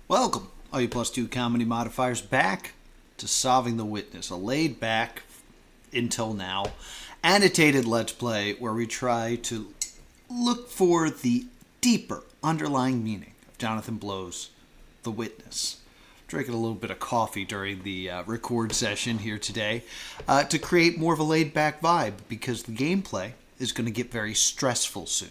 Welcome, all you plus two comedy modifiers, back to Solving the Witness, a laid back, until now, annotated Let's Play where we try to look for the deeper underlying meaning of Jonathan Blow's The Witness. Drinking a little bit of coffee during the record session here today to create more of a laid back vibe because the gameplay is going to get very stressful soon.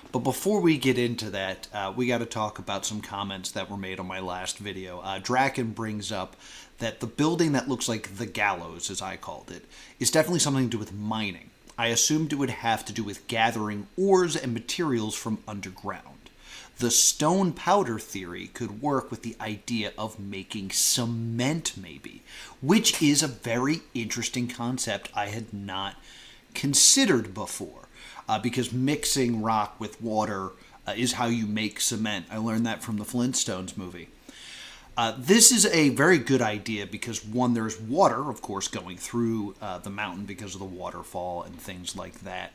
But before we get into that, we got to talk about some comments that were made on my last video. Draken brings up that the building that looks like the gallows, as I called it, is definitely something to do with mining. I assumed it would have to do with gathering ores and materials from underground. The stone powder theory could work with the idea of making cement, maybe, which is a very interesting concept I had not considered before. Because mixing rock with water is how you make cement. I learned that from the Flintstones movie. This is a very good idea because, one, there's water, of course, going through the mountain because of the waterfall and things like that.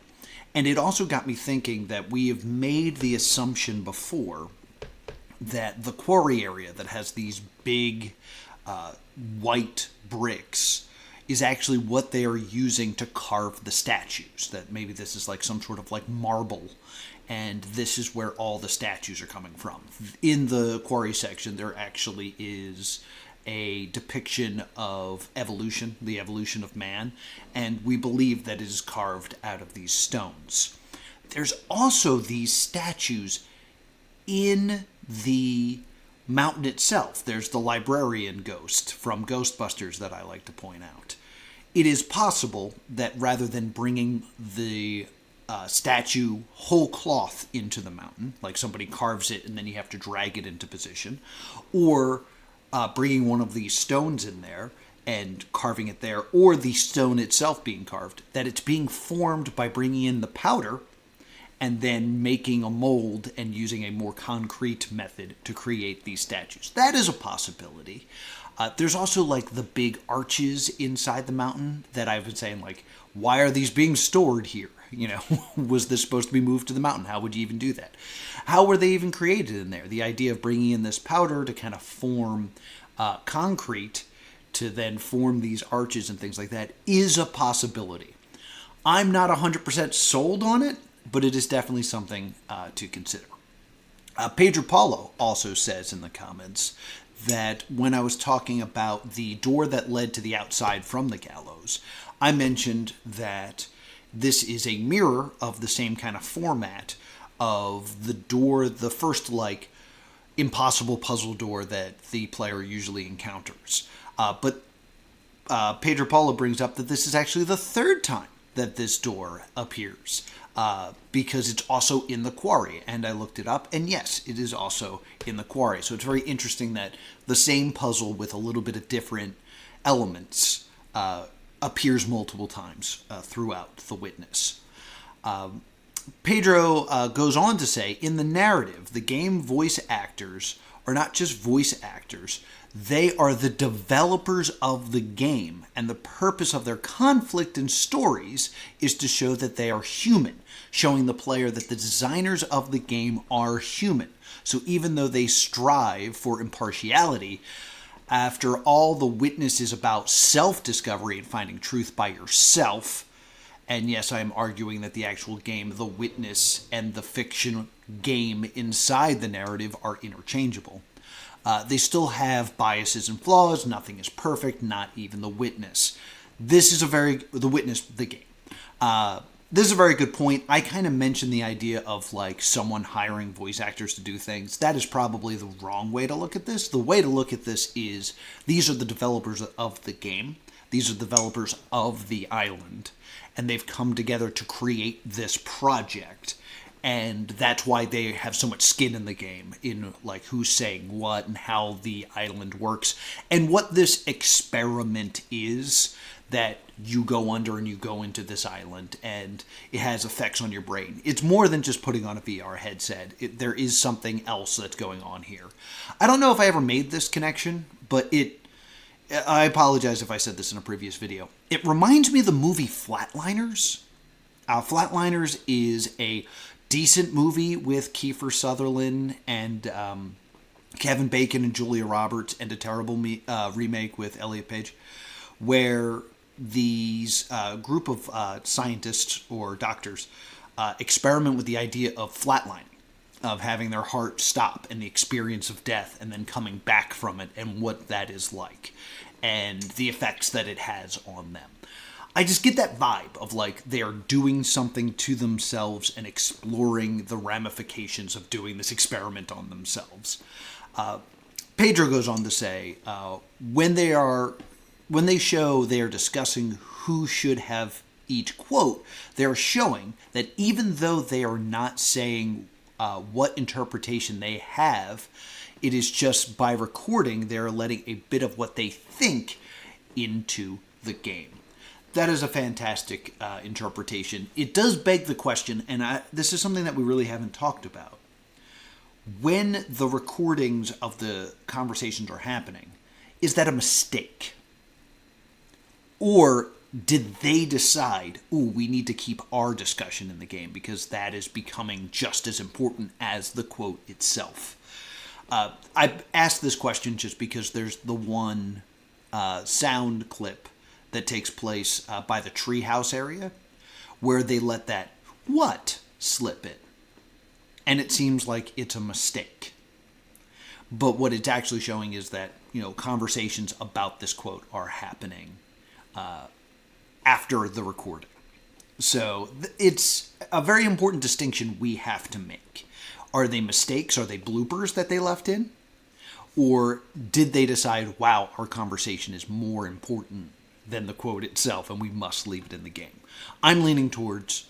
And it also got me thinking that we have made the assumption before that the quarry area that has these big white bricks is actually what they are using to carve the statues. That maybe this is like some sort of like marble, and this is where all the statues are coming from. In the quarry section, there actually is a depiction of evolution, the evolution of man, and we believe that it is carved out of these stones. There's also these statues in the mountain itself. There's the librarian ghost from Ghostbusters that I like to point out. It is possible that rather than bringing the statue whole cloth into the mountain, like somebody carves it and then you have to drag it into position, or bringing one of these stones in there and carving it there, or the stone itself being carved, that it's being formed by bringing in the powder and then making a mold and using a more concrete method to create these statues. That is a possibility. There's also like the big arches inside the mountain that I've been saying, like, why are these being stored here? You know, was this supposed to be moved to the mountain? How would you even do that? How were they even created in there? The idea of bringing in this powder to kind of form concrete to then form these arches and things like that is a possibility. I'm not 100% sold on it, but it is definitely something to consider. Pedro Paulo also says in the comments that when I was talking about the door that led to the outside from the gallows, I mentioned that this is a mirror of the same kind of format of the door, the first, like, impossible puzzle door that the player usually encounters. But Pedro Paulo brings up that this is actually the third time that this door appears. Because it's also in the quarry, and I looked it up, and yes, it is also in the quarry. So it's very interesting that the same puzzle with a little bit of different elements appears multiple times throughout The Witness. Pedro goes on to say, in the narrative, the game voice actors are not just voice actors, they are the developers of the game, and the purpose of their conflict and stories is to show that they are human, showing the player that the designers of the game are human. So even though they strive for impartiality, after all, The Witness is about self-discovery and finding truth by yourself. And yes, I am arguing that the actual game, The Witness, and the fiction game inside the narrative are interchangeable. They still have biases and flaws. Nothing is perfect, not even The Witness. This is The Witness, the game. This is a very good point. I kind of mentioned the idea of like someone hiring voice actors to do things. That is probably the wrong way to look at this. The way to look at this is these are the developers of the game. These are developers of the island. And they've come together to create this project. And that's why they have so much skin in the game, in like who's saying what and how the island works and what this experiment is that you go under and you go into this island and it has effects on your brain. It's more than just putting on a VR headset. There is something else that's going on here. I don't know if I ever made this connection, but I apologize if I said this in a previous video. It reminds me of the movie Flatliners. Flatliners is a decent movie with Kiefer Sutherland and Kevin Bacon and Julia Roberts, and a terrible remake with Elliot Page, where these group of scientists or doctors experiment with the idea of flatlining, of having their heart stop and the experience of death and then coming back from it and what that is like and the effects that it has on them. I just get that vibe of like they are doing something to themselves and exploring the ramifications of doing this experiment on themselves. Pedro goes on to say, when they show they are discussing who should have each quote, they are showing that even though they are not saying what interpretation they have, it is just by recording they're letting a bit of what they think into the game. That is a fantastic interpretation. It does beg the question, and this is something that we really haven't talked about. When the recordings of the conversations are happening, is that a mistake? Or did they decide, we need to keep our discussion in the game because that is becoming just as important as the quote itself? I asked this question just because there's the one sound clip that takes place by the treehouse area where they let that "what" slip in. And it seems like it's a mistake. But what it's actually showing is that, conversations about this quote are happening after the recording. So it's a very important distinction we have to make. Are they mistakes? Are they bloopers that they left in? Or did they decide, wow, our conversation is more important than the quote itself and we must leave it in the game? I'm leaning towards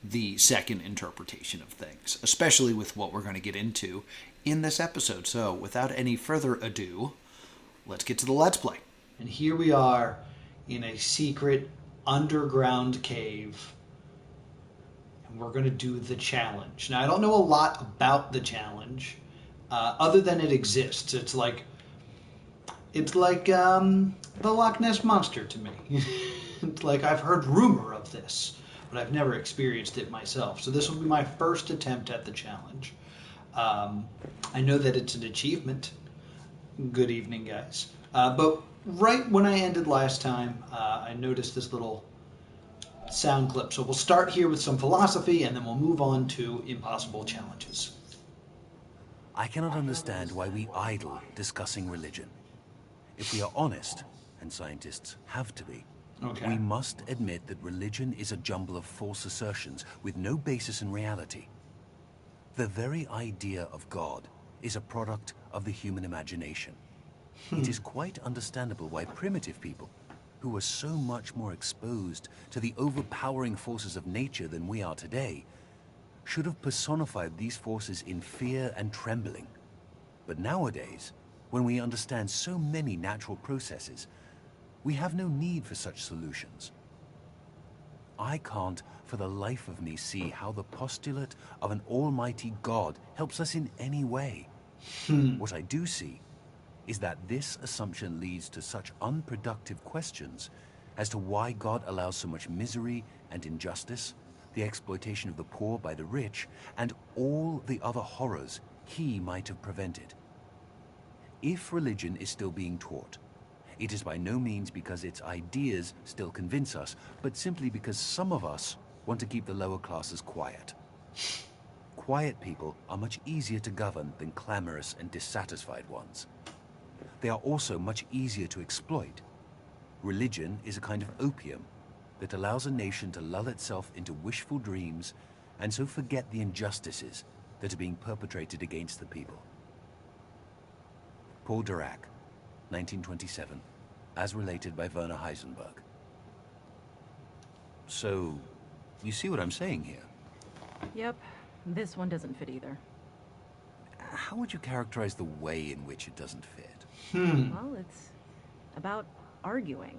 the second interpretation of things, especially with what we're going to get into in this episode. So without any further ado, let's get to the Let's Play. And here we are in a secret underground cave. And we're going to do the challenge. Now, I don't know a lot about the challenge, other than it exists. It's like the Loch Ness Monster to me. It's like I've heard rumor of this, but I've never experienced it myself. So this will be my first attempt at the challenge. I know that it's an achievement. Good evening, guys. But right when I ended last time, I noticed this little sound clip. So we'll start here with some philosophy, and then we'll move on to impossible challenges. I cannot understand why we idle discussing religion. If we are honest, and scientists have to be, Okay. we must admit that religion is a jumble of false assertions with no basis in reality. The very idea of God is a product of the human imagination. It is quite understandable why primitive people, who were so much more exposed to the overpowering forces of nature than we are today, should have personified these forces in fear and trembling. But nowadays, when we understand so many natural processes, we have no need for such solutions. I can't, for the life of me, see how the postulate of an almighty God helps us in any way. What I do see is that this assumption leads to such unproductive questions as to why God allows so much misery and injustice, the exploitation of the poor by the rich, and all the other horrors he might have prevented. If religion is still being taught, it is by no means because its ideas still convince us, but simply because some of us want to keep the lower classes quiet. Quiet people are much easier to govern than clamorous and dissatisfied ones. They are also much easier to exploit. Religion is a kind of opium that allows a nation to lull itself into wishful dreams and so forget the injustices that are being perpetrated against the people. Paul Dirac, 1927, as related by Werner Heisenberg. So, you see what I'm saying here? Yep, this one doesn't fit either. How would you characterize the way in which it doesn't fit? Well, it's about arguing.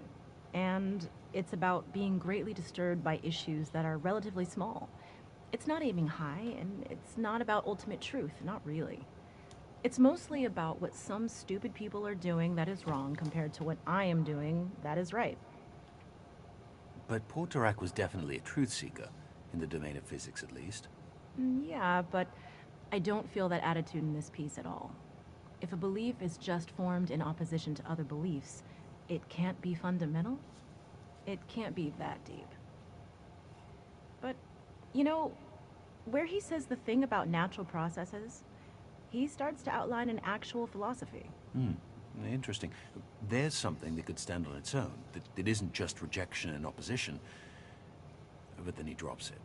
And it's about being greatly disturbed by issues that are relatively small. It's not aiming high, and it's not about ultimate truth, not really. It's mostly about what some stupid people are doing that is wrong compared to what I am doing that is right. But Paul Dirac was definitely a truth seeker, in the domain of physics at least. Yeah, but I don't feel that attitude in this piece at all. If a belief is just formed in opposition to other beliefs, it can't be fundamental? It can't be that deep. But, you know, where he says the thing about natural processes, he starts to outline an actual philosophy. Interesting. There's something that could stand on its own, that isn't just rejection and opposition. But then he drops it.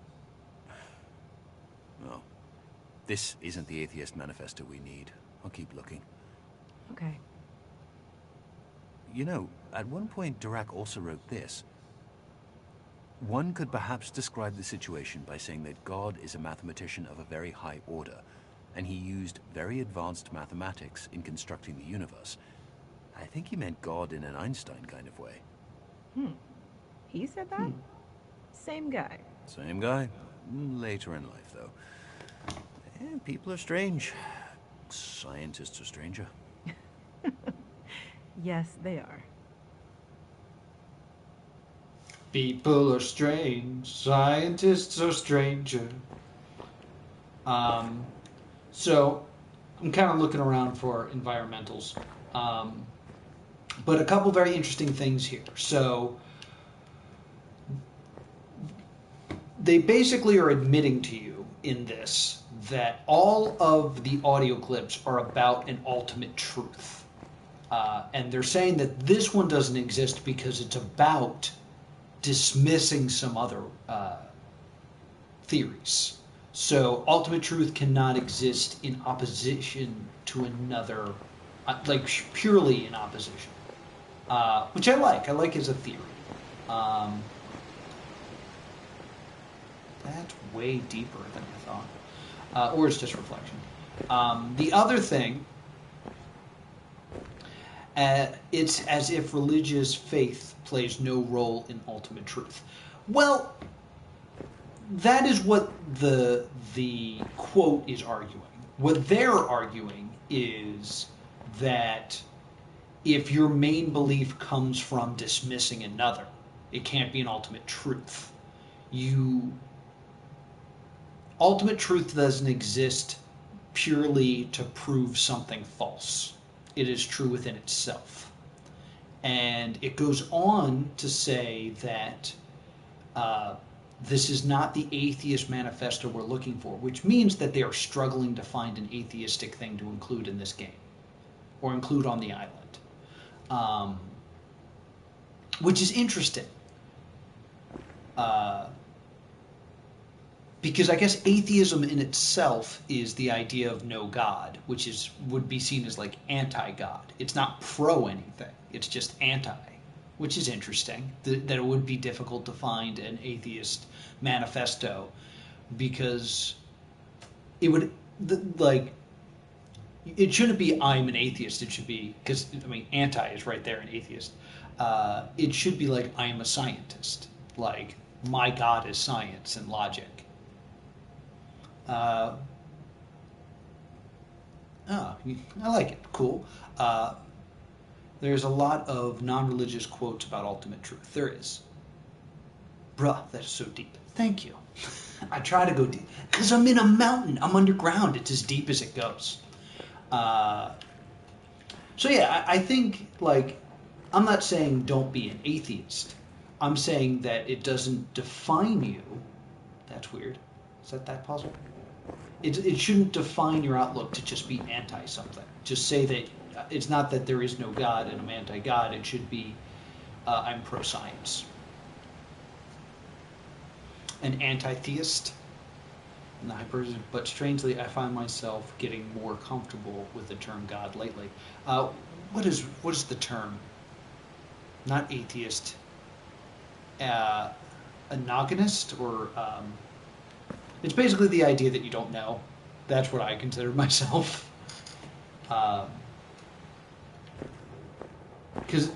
Well, this isn't the Atheist Manifesto we need. I'll keep looking. Okay. You know, at one point Dirac also wrote this. One could perhaps describe the situation by saying that God is a mathematician of a very high order, and he used very advanced mathematics in constructing the universe. I think he meant God in an Einstein kind of way. He said that? Same guy. Same guy. Later in life, though. People are strange. Scientists are stranger. Yes, they are. People are strange. Scientists are stranger. So I'm kind of looking around for environmentals. But a couple very interesting things here. So they basically are admitting to you in this that all of the audio clips are about an ultimate truth. And they're saying that this one doesn't exist because it's about dismissing some other theories. So ultimate truth cannot exist in opposition to another, like purely in opposition, which I like. I like as a theory. That's way deeper than I thought. Or it's just reflection. The other thing, it's as if religious faith plays no role in ultimate truth. Well, that is what the quote is arguing. What they're arguing is that if your main belief comes from dismissing another, it can't be an ultimate truth. Ultimate truth doesn't exist purely to prove something false. It is true within itself. And it goes on to say that this is not the atheist manifesto we're looking for, which means that they are struggling to find an atheistic thing to include in this game, or include on the island. Which is interesting. Because I guess atheism in itself is the idea of no God, which would be seen as like anti-God. It's not pro anything. It's just anti, which is interesting. That it would be difficult to find an atheist manifesto, because it would it shouldn't be I'm an atheist. It should be, because I mean anti is right there in atheist. It should be like I am a scientist. Like my God is science and logic. I like it. Cool. There's a lot of non-religious quotes about ultimate truth. There is. Bruh, that's so deep. Thank you. I try to go deep. Because I'm in a mountain. I'm underground. It's as deep as it goes. So yeah, I think, like, I'm not saying don't be an atheist. I'm saying that it doesn't define you. That's weird. Is that possible? It shouldn't define your outlook to just be anti-something. Just say that it's not that there is no God and I'm anti-God. It should be I'm pro-science. An anti-theist. But strangely, I find myself getting more comfortable with the term God lately. What is the term? Not atheist. Anogonist, or it's basically the idea that you don't know. That's what I consider myself. Because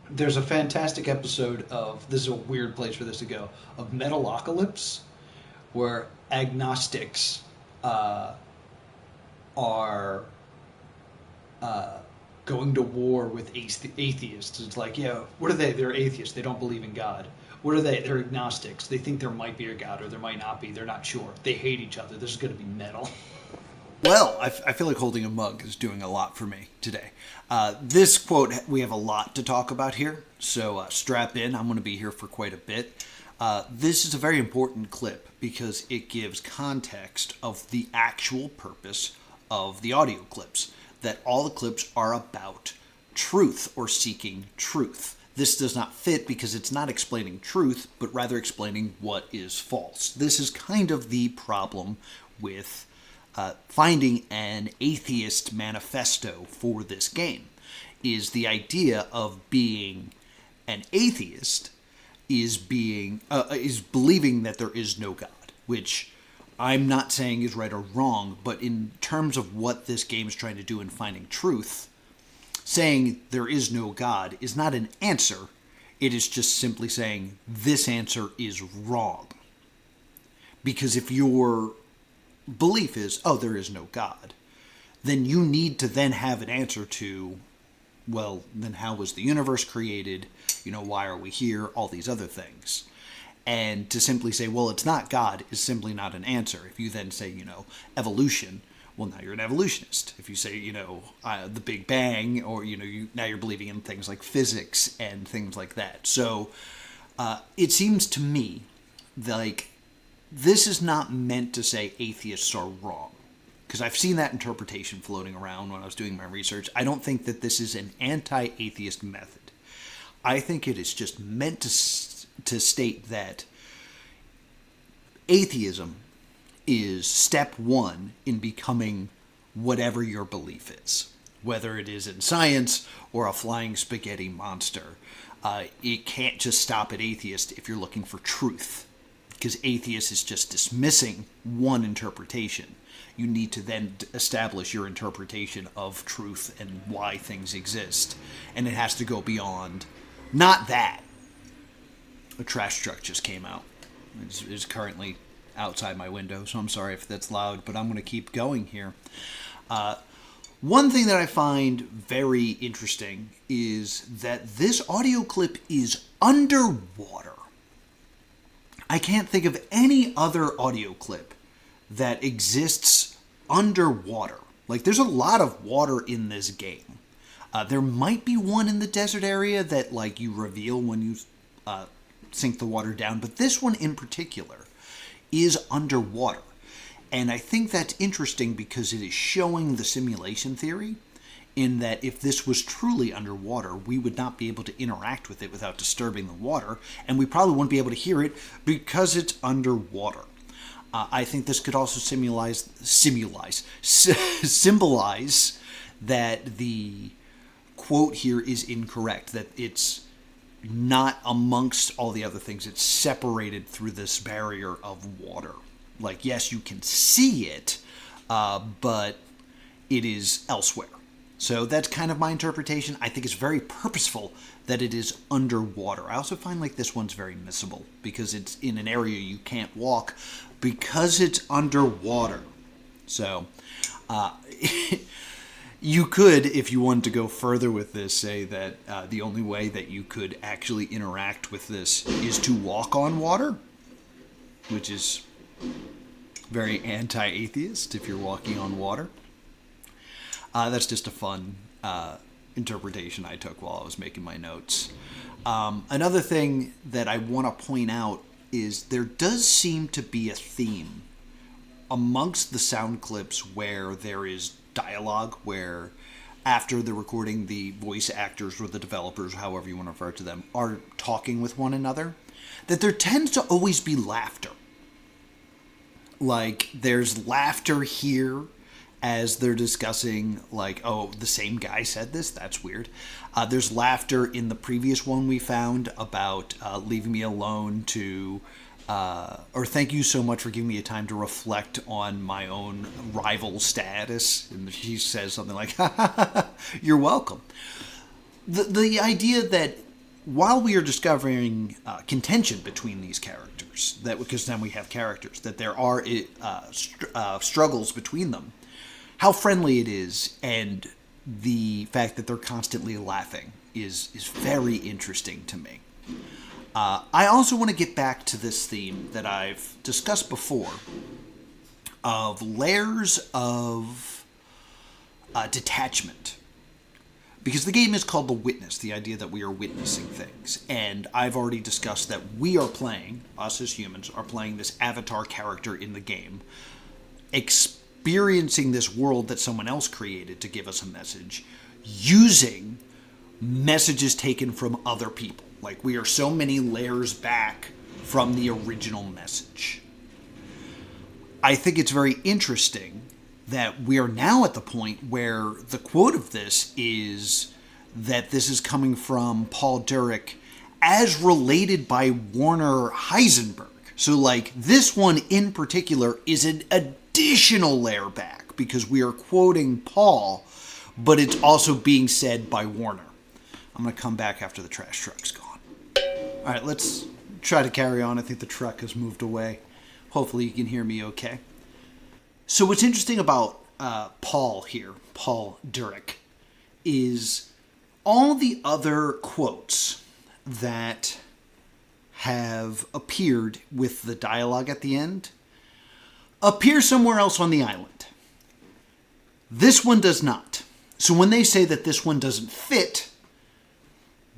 there's a fantastic episode of, this is a weird place for this to go, of Metalocalypse, where agnostics are going to war with atheists. It's like, yeah, what are they? They're atheists. They don't believe in God. What are they? They're agnostics. They think there might be a god or there might not be. They're not sure. They hate each other. This is going to be metal. Well, I feel like holding a mug is doing a lot for me today. This quote, we have a lot to talk about here, so strap in. I'm going to be here for quite a bit. This is a very important clip because it gives context of the actual purpose of the audio clips, that all the clips are about truth or seeking truth. This does not fit because it's not explaining truth, but rather explaining what is false. This is kind of the problem with finding an atheist manifesto for this game, is the idea of being an atheist is believing that there is no God, which I'm not saying is right or wrong, but in terms of what this game is trying to do in finding truth, saying there is no God is not an answer. It is just simply saying this answer is wrong. Because if your belief is, oh, there is no God, then you need to then have an answer to, well, then how was the universe created? Why are we here? All these other things. And to simply say, well, it's not God is simply not an answer. If you then say, evolution, well, now you're an evolutionist. If you say, the Big Bang, or, now you're believing in things like physics and things like that. So it seems to me like this is not meant to say atheists are wrong, because I've seen that interpretation floating around when I was doing my research. I don't think that this is an anti-atheist method. I think it is just meant to state that atheism is step one in becoming whatever your belief is, whether it is in science or a flying spaghetti monster. It can't just stop at atheist if you're looking for truth, because atheist is just dismissing one interpretation. You need to then establish your interpretation of truth and why things exist. And it has to go beyond, not that. A trash truck just came out. It's currently outside my window, so I'm sorry if that's loud, but I'm going to keep going here. One thing that I find very interesting is that this audio clip is underwater. I can't think of any other audio clip that exists underwater. Like, there's a lot of water in this game. There might be one in the desert area that, like, you reveal when you sink the water down, but this one in particular is underwater. And I think that's interesting because it is showing the simulation theory, in that if this was truly underwater, we would not be able to interact with it without disturbing the water, and we probably wouldn't be able to hear it because it's underwater. I think this could also symbolize that the quote here is incorrect, that it's not amongst all the other things. It's separated through this barrier of water. Like, yes, you can see it, but it is elsewhere. So that's kind of my interpretation. I think it's very purposeful that it is underwater. I also find like this one's very missable because it's in an area you can't walk because it's underwater. So you could, if you wanted to go further with this, say that the only way that you could actually interact with this is to walk on water, which is very anti-atheist if you're walking on water. That's just a fun interpretation I took while I was making my notes. Another thing that I want to point out is there does seem to be a theme amongst the sound clips where there is dialogue, where after the recording, the voice actors or the developers, however you want to refer to them, are talking with one another, that there tends to always be laughter. Like, there's laughter here as they're discussing, like, oh, the same guy said this? That's weird. There's laughter in the previous one we found about leaving me alone to, or thank you so much for giving me a time to reflect on my own rival status. And she says something like, ha, ha, ha, ha, you're welcome. The idea that while we are discovering contention between these characters, that because then we have characters, that there are struggles between them, how friendly it is, and the fact that they're constantly laughing is very interesting to me. I also want to get back to this theme that I've discussed before of layers of detachment. Because the game is called The Witness, the idea that we are witnessing things. And I've already discussed that we are playing, us as humans, are playing this avatar character in the game, experiencing this world that someone else created to give us a message, using messages taken from other people. Like, we are so many layers back from the original message. I think it's very interesting that we are now at the point where the quote of this is that this is coming from Paul Dirac as related by Werner Heisenberg. So, like, this one in particular is an additional layer back because we are quoting Paul, but it's also being said by Werner. I'm going to come back after the trash truck's gone. All right, let's try to carry on. I think the truck has moved away. Hopefully you can hear me okay. So what's interesting about Paul here, Paul Dirac, is all the other quotes that have appeared with the dialogue at the end appear somewhere else on the island. This one does not. So when they say that this one doesn't fit,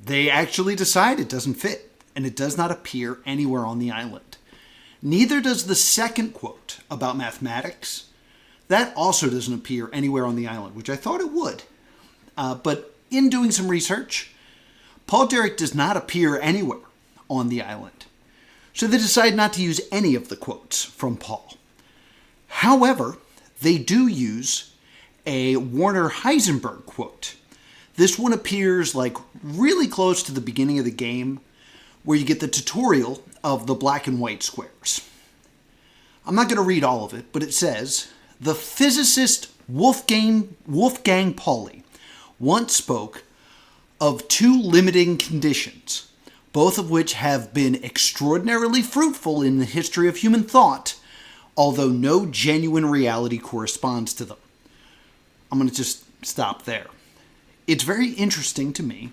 they actually decide it doesn't fit, and it does not appear anywhere on the island. Neither does the second quote about mathematics. That also doesn't appear anywhere on the island, which I thought it would. But in doing some research, Paul Dirac does not appear anywhere on the island. So they decide not to use any of the quotes from Paul. However, they do use a Werner Heisenberg quote. This one appears like really close to the beginning of the game, where you get the tutorial of the black and white squares. I'm not going to read all of it, but it says, the physicist Wolfgang Pauli once spoke of two limiting conditions, both of which have been extraordinarily fruitful in the history of human thought, although no genuine reality corresponds to them. I'm going to just stop there. It's very interesting to me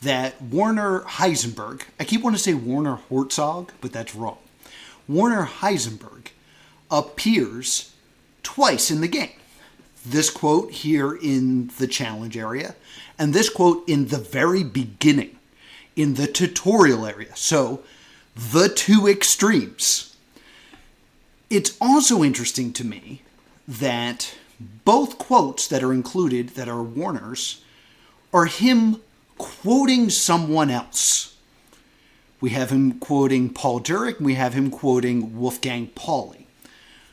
that Werner Heisenberg, I keep wanting to say Werner Herzog, but that's wrong. Werner Heisenberg appears twice in the game. This quote here in the challenge area, and this quote in the very beginning, in the tutorial area. So, the two extremes. It's also interesting to me that both quotes that are included that are Werner's are him quoting someone else. We have him quoting Paul Dirac, and we have him quoting Wolfgang Pauli.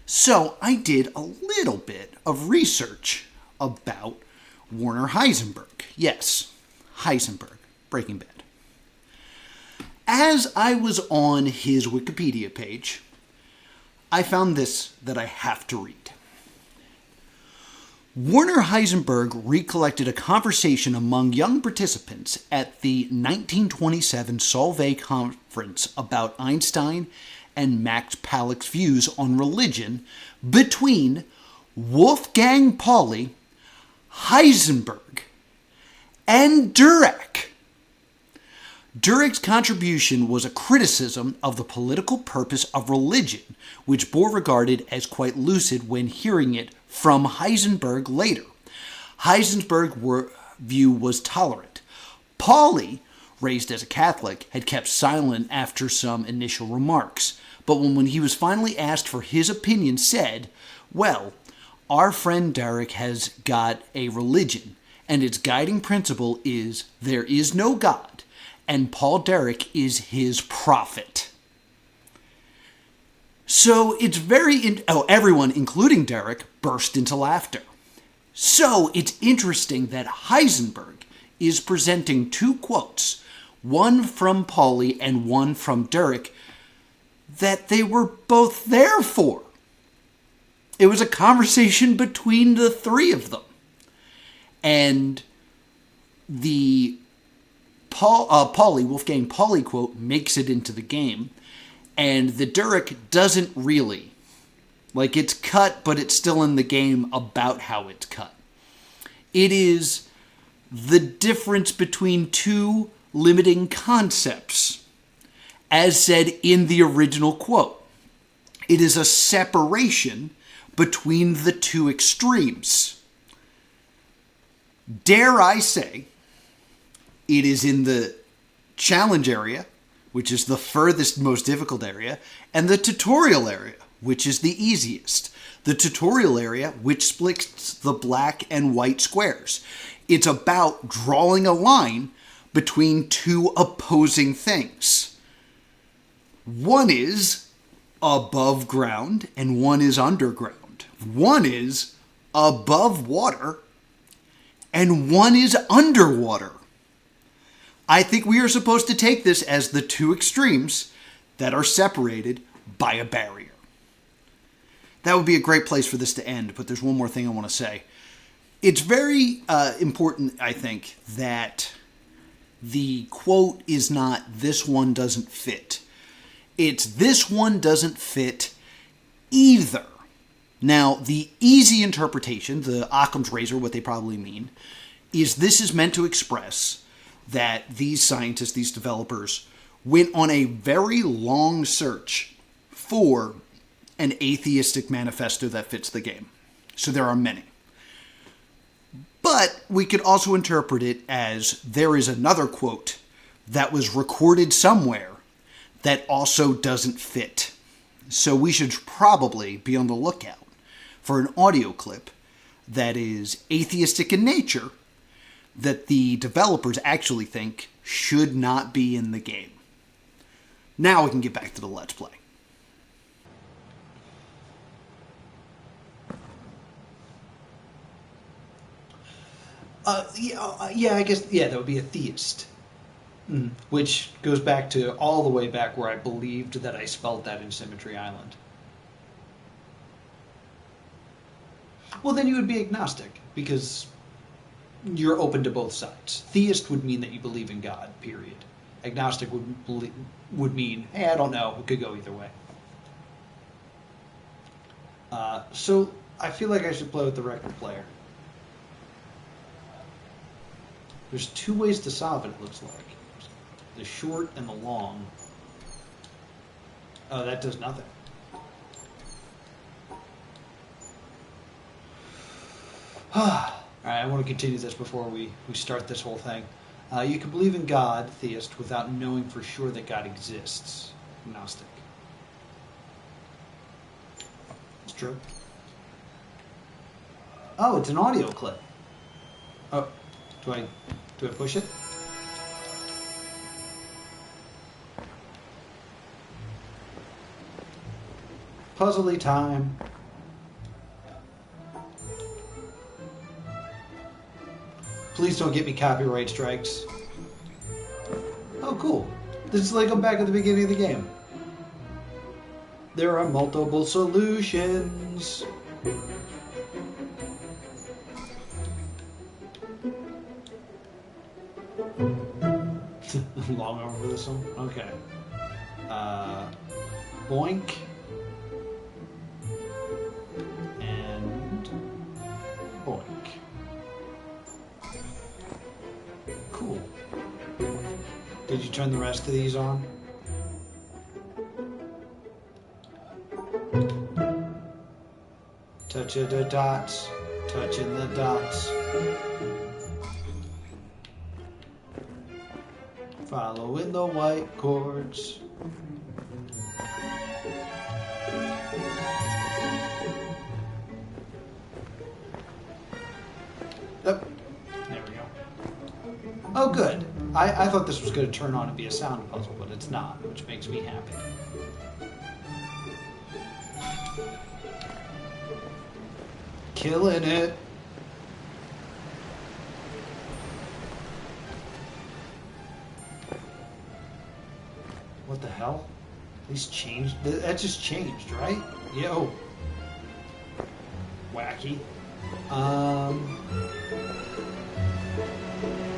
So I did a little bit of research about Werner Heisenberg. Yes, Heisenberg, Breaking Bad. As I was on his Wikipedia page, I found this that I have to read. Werner Heisenberg recollected a conversation among young participants at the 1927 Solvay Conference about Einstein and Max Planck's views on religion between Wolfgang Pauli, Heisenberg, and Dirac. Dirac's contribution was a criticism of the political purpose of religion, which Bohr regarded as quite lucid when hearing it from Heisenberg later. Heisenberg's view was tolerant. Pauli, raised as a Catholic, had kept silent after some initial remarks, but when he was finally asked for his opinion, said, well, our friend Dirac has got a religion, and its guiding principle is there is no God, and Paul Dirac is his prophet. So it's everyone, including Dirac, burst into laughter. So it's interesting that Heisenberg is presenting two quotes, one from Pauli and one from Dirac, that they were both there for. It was a conversation between the three of them. And the Wolfgang Pauli quote makes it into the game, and the Dirac doesn't really. Like, it's cut, but it's still in the game about how it's cut. It is the difference between two limiting concepts as said in the original quote. It is a separation between the two extremes. Dare I say, it is in the challenge area, which is the furthest, most difficult area, and the tutorial area, which is the easiest. The tutorial area, which splits the black and white squares. It's about drawing a line between two opposing things. One is above ground and one is underground. One is above water and one is underwater. I think we are supposed to take this as the two extremes that are separated by a barrier. That would be a great place for this to end, but there's one more thing I want to say. It's very important, I think, that the quote is not, "this one doesn't fit." It's, "this one doesn't fit either." Now, the easy interpretation, the Occam's razor, what they probably mean, is this is meant to express that these scientists, these developers, went on a very long search for an atheistic manifesto that fits the game. So there are many. But we could also interpret it as there is another quote that was recorded somewhere that also doesn't fit. So we should probably be on the lookout for an audio clip that is atheistic in nature that the developers actually think should not be in the game. Now we can get back to the Let's Play. I guess, that would be a theist. Which goes back to all the way back where I believed that I spelled that in Symmetry Island. Well, then you would be agnostic, because you're open to both sides. Theist would mean that you believe in God, period. Agnostic would mean, hey, I don't know, it could go either way. So I feel like I should play with the record player. There's two ways to solve it, it looks like. The short and the long. Oh, that does nothing. Alright, I want to continue this before we start this whole thing. You can believe in God, theist, without knowing for sure that God exists. Agnostic. It's true. Oh, it's an audio clip. Oh, do I push it? Puzzly time. Please don't get me copyright strikes. Oh, cool. This is like I'm back at the beginning of the game. There are multiple solutions. Long over for this one? Okay. Boink. And boink. Cool. Did you turn the rest of these on? Touching the dots. Touching the dots. Following the white chords. Oh, there we go. Oh, good. I thought this was going to turn on and be a sound puzzle, but it's not, which makes me happy. Killing it. What the hell? These changed. That just changed, right? Yo. Wacky. Oh,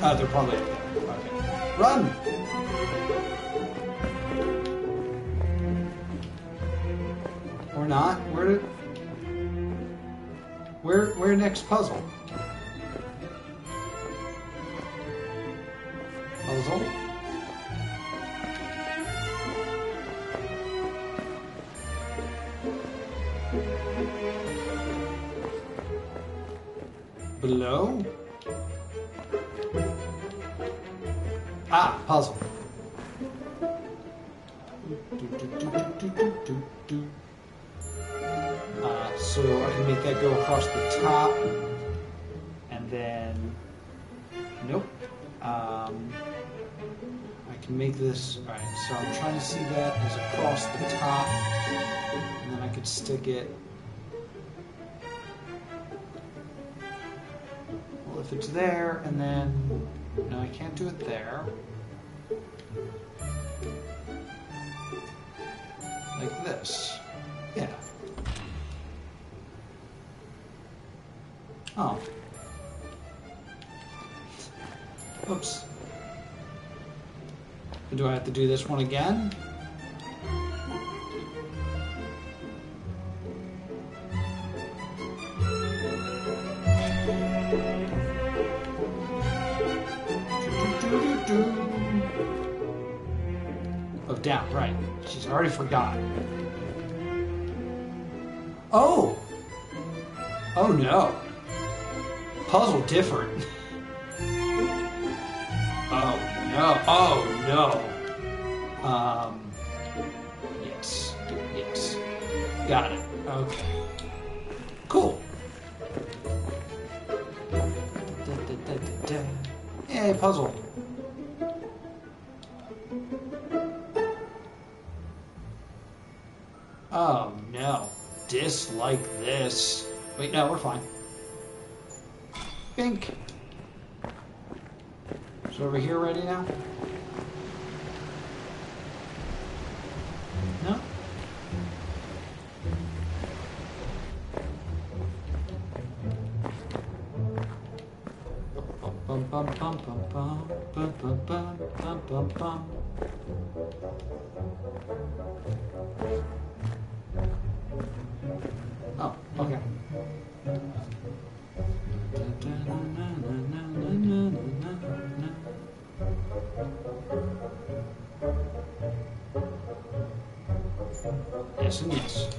they're probably up there. Okay. Run! Or not. Where next puzzle? Puzzle? below. Ah, puzzle. So I can make that go across the top, and then, nope. I can make this, alright, so I'm trying to see that as across the top, and then I could stick it, well, if it's there, and then, no, I can't do it there. Like this. Yeah. Oh. Oops. Do I have to do this one again? Oh, down, right. She's already forgot. Oh! Oh no. Puzzle different. Oh no. Oh no. Yes. Yes. Got it. Okay. Cool. Yay, puzzle. Oh no. Dislike this. Wait, no, we're fine. Bink. Is it over here ready now? No? Bum bum bum bum bum bum bum bum bum bum bum. Oh, okay. Yes and yes.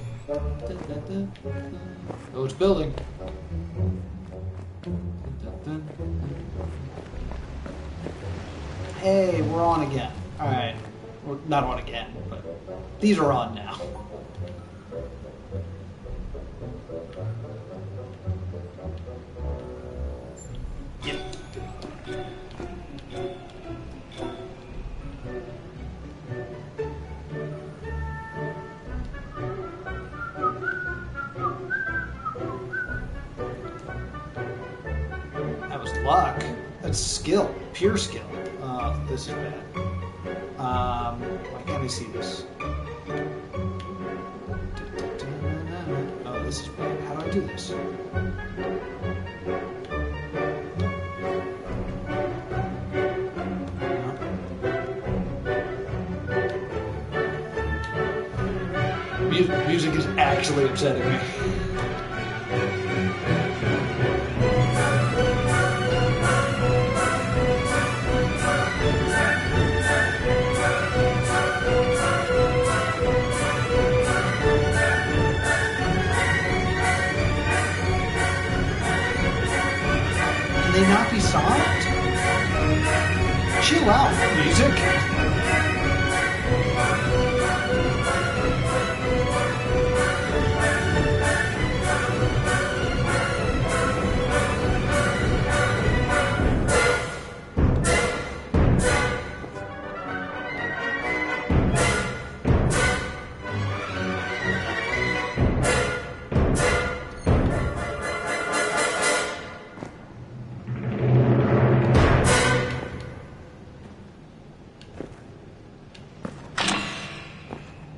Oh, it's building. Hey, we're on again. Alright. We're not on again, but these are on now. Yep. That was luck. That's skill. Pure skill. This is bad. Why can't I see this? Oh, this is bad. How do I do this? Music is actually upsetting me. Can they not be solved? Chill out, music.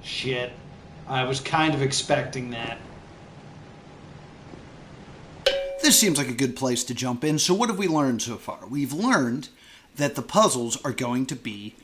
Shit. I was kind of expecting that. This seems like a good place to jump in. So what have we learned so far? We've learned that the puzzles are going to be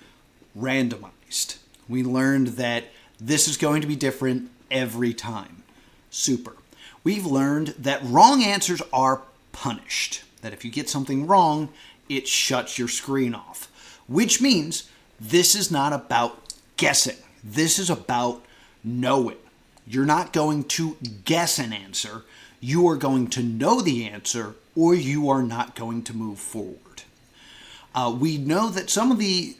randomized. We learned that this is going to be different every time. Super. We've learned that wrong answers are punished. That if you get something wrong, it shuts your screen off. Which means this is not about guessing. This is about knowing. You're not going to guess an answer. you are going to know the answer or you are not going to move forward. We know that some of the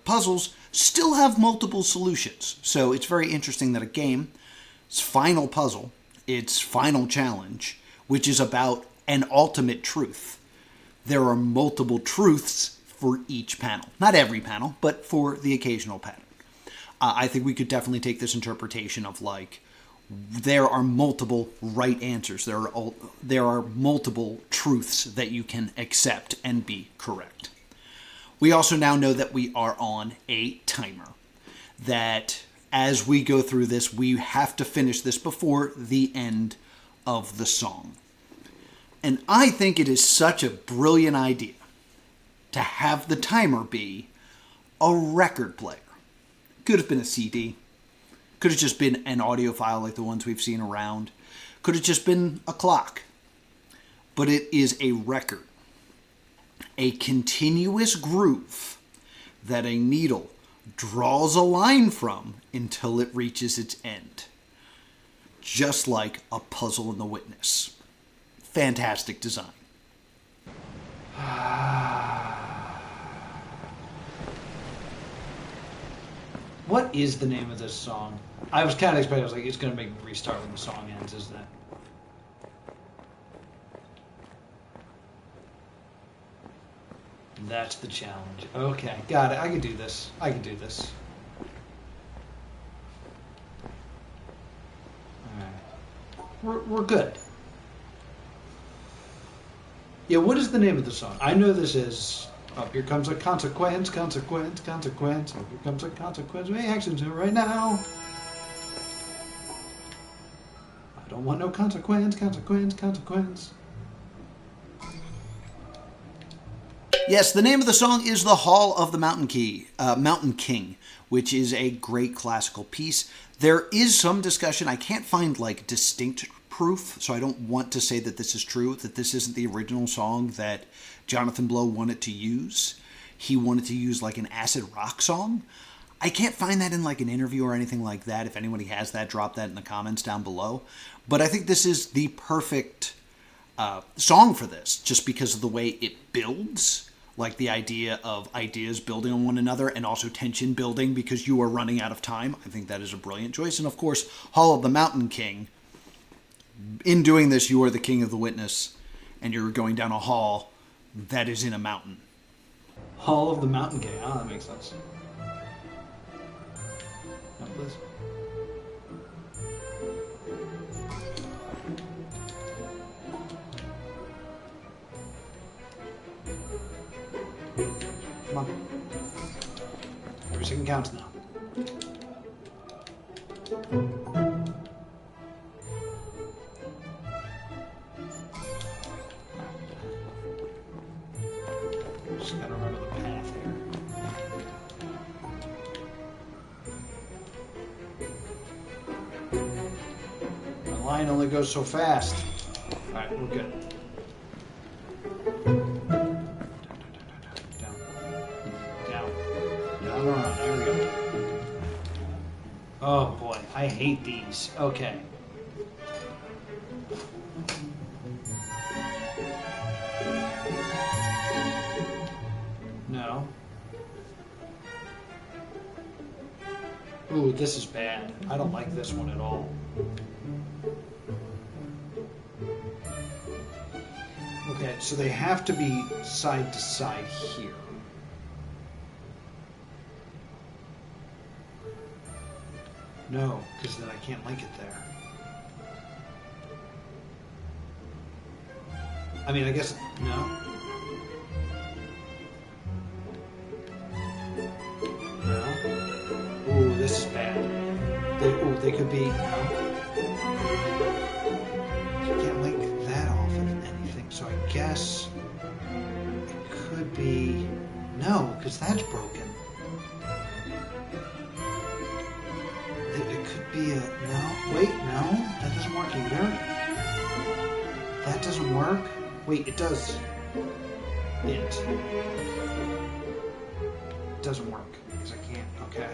puzzles still have multiple solutions. So it's very interesting that a game's final puzzle, its final challenge, which is about an ultimate truth. There are multiple truths for each panel. Not every panel, but for the occasional pattern. I think we could definitely take this interpretation of like, there are multiple right answers. There are multiple truths that you can accept and be correct. We also now know that we are on a timer. That as we go through this, we have to finish this before the end of the song. And I think it is such a brilliant idea to have the timer be a record player. Could have been a CD. Could have just been an audio file like the ones we've seen around. Could have just been a clock. But it is a record. A continuous groove that a needle draws a line from until it reaches its end. Just like a puzzle in the Witness. Fantastic design. What is the name of this song? I was kind of expecting, I was like, it's going to make me restart when the song ends, isn't it? That's the challenge. Okay, got it. I can do this. I can do this. Alright. We're good. Yeah, what is the name of the song? I know this is... Oh, here comes a consequence, consequence, consequence. Oh, here comes a consequence. Make actions right now. I don't want no consequence, consequence, consequence. Yes, the name of the song is The Hall of the Mountain King, which is a great classical piece. There is some discussion. I can't find like distinct proof, so I don't want to say that this is true, that this isn't the original song that Jonathan Blow wanted to use. He wanted to use like an acid rock song. I can't find that in like an interview or anything like that. If anybody has that, drop that in the comments down below. But I think this is the perfect song for this, just because of the way it builds. Like the idea of ideas building on one another and also tension building because you are running out of time. I think that is a brilliant choice. And of course, Hall of the Mountain King. In doing this, you are the king of the Witness, and you're going down a hall that is in a mountain. Hall of the Mountain King. Oh, that makes sense. Now, please. Come on. Every second counts now. Just gotta remember the path here. My line only goes so fast. Alright, we're good. Around. There we go. Oh boy, I hate these. Okay. No. Ooh, this is bad. I don't like this one at all. Okay, so they have to be side to side here. No, because then I can't link it there. I mean, I guess, no. No. Ooh, this is bad. They could be, no. You can't link that off of anything, so I guess it could be, no, because that's broken. It could be a, no, wait, no, that doesn't work either. That doesn't work. Wait, it does. It doesn't work, because I can't, okay.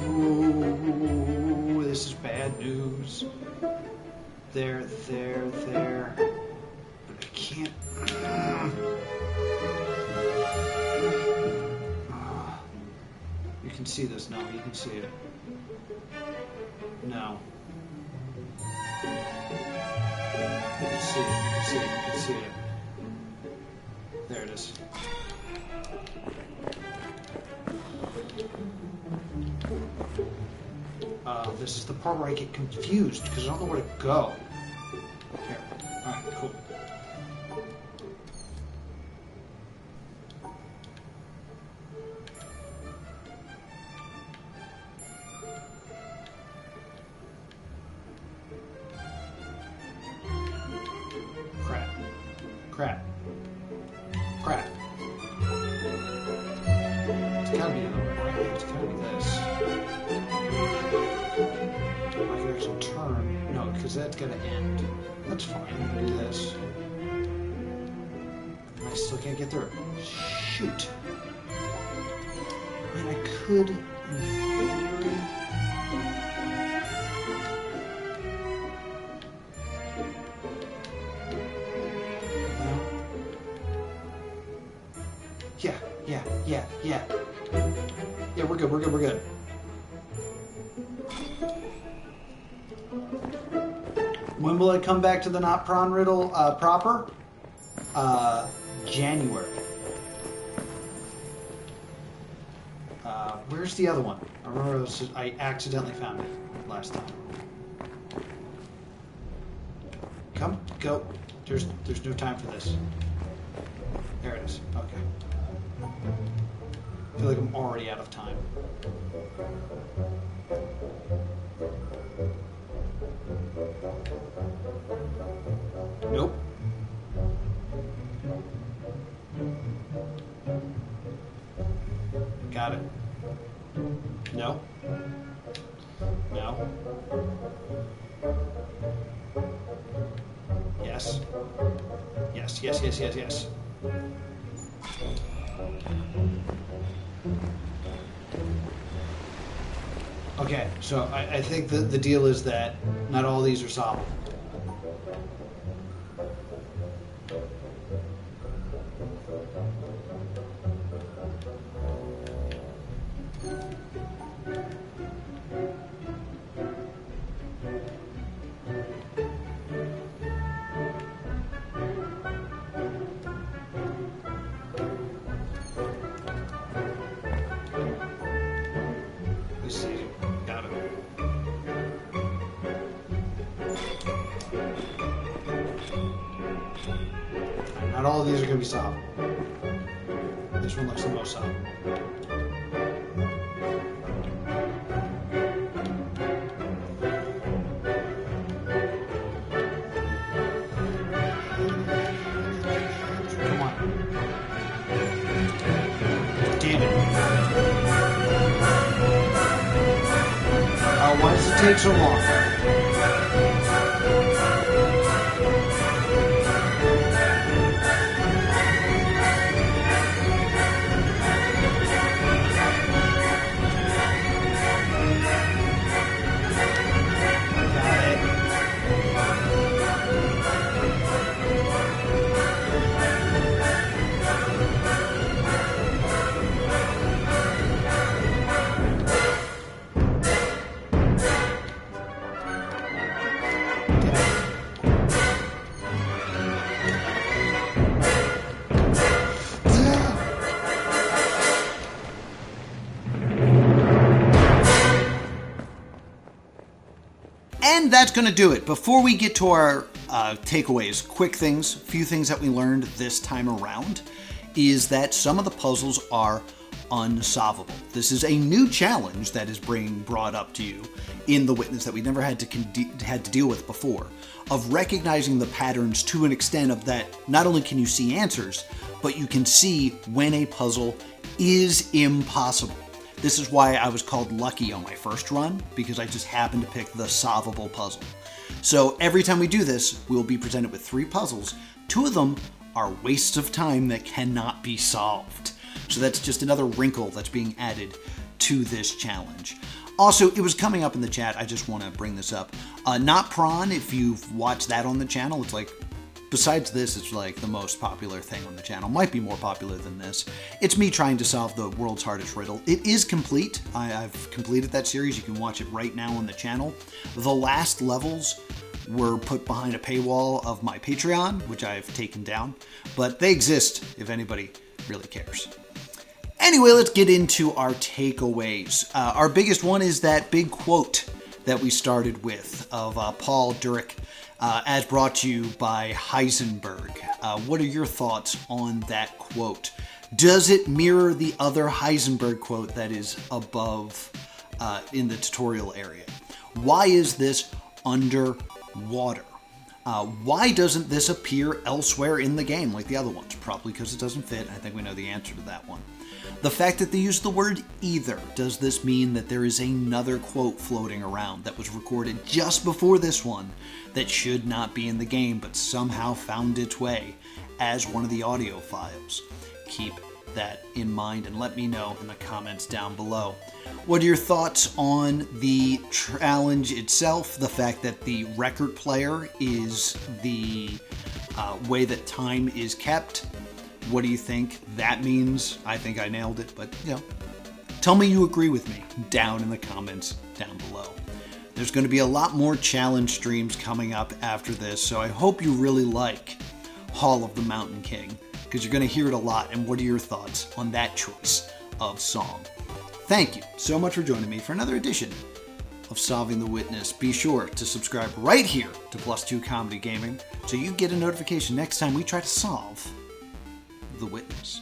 Ooh, this is bad news. There. But I can't. You can see this. No, you can see it. No. You can see it. You can see it. You can see it. There it is. This is the part where I get confused because I don't know where to go. Here. Alright, cool. Crap. It's gotta be another way. It's gotta be this. I can actually turn. No, because that's gonna end. That's fine. I'm gonna do this. I still can't get through. Shoot. I mean, I could, in theory. Yeah, we're good. When will it come back to the not prawn riddle proper? January. Where's the other one? I remember I accidentally found it last time. Come, go. There's no time for this. There it is. Okay. I feel like I'm already out of time. Nope. Got it. No. No. Yes. Yes. Okay, so I think the deal is that not all these are solvable. Not all of these are going to be solvable. This one looks the most solvable. Come on. Damn it. Why does it take so long? And that's going to do it. Before we get to our takeaways, quick things, few things that we learned this time around is that some of the puzzles are unsolvable. This is a new challenge that is being brought up to you in the Witness that we never had to deal with before, of recognizing the patterns to an extent of that not only can you see answers, but you can see when a puzzle is impossible. This is why I was called lucky on my first run, because I just happened to pick the solvable puzzle. So every time we do this, we'll be presented with 3 puzzles. 2 of them are wastes of time that cannot be solved. So that's just another wrinkle that's being added to this challenge. Also, it was coming up in the chat, I just want to bring this up. Not Prawn, if you've watched that on the channel, it's like, besides this, it's like the most popular thing on the channel. Might be more popular than this. It's me trying to solve the world's hardest riddle. It is complete. I've completed that series. You can watch it right now on the channel. The last levels were put behind a paywall of my Patreon, which I've taken down, but they exist if anybody really cares. Anyway, let's get into our takeaways. Our biggest one is that big quote that we started with of Paul Dirac, as brought to you by Heisenberg. What are your thoughts on that quote? Does it mirror the other Heisenberg quote that is above in the tutorial area? Why is this underwater? Why doesn't this appear elsewhere in the game like the other ones? Probably because it doesn't fit. I think we know the answer to that one. The fact that they use the word either, does this mean that there is another quote floating around that was recorded just before this one that should not be in the game but somehow found its way as one of the audio files? Keep that in mind and let me know in the comments down below. What are your thoughts on the challenge itself? The fact that the record player is the way that time is kept. What do you think that means? I think I nailed it, but tell me you agree with me down in the comments down below. There's going to be a lot more challenge streams coming up after this, so I hope you really like Hall of the Mountain King, because you're going to hear it a lot. And what are your thoughts on that choice of song? Thank you so much for joining me for another edition of Solving the Witness. Be sure to subscribe right here to +2 Comedy Gaming so you get a notification next time we try to solve the Witness.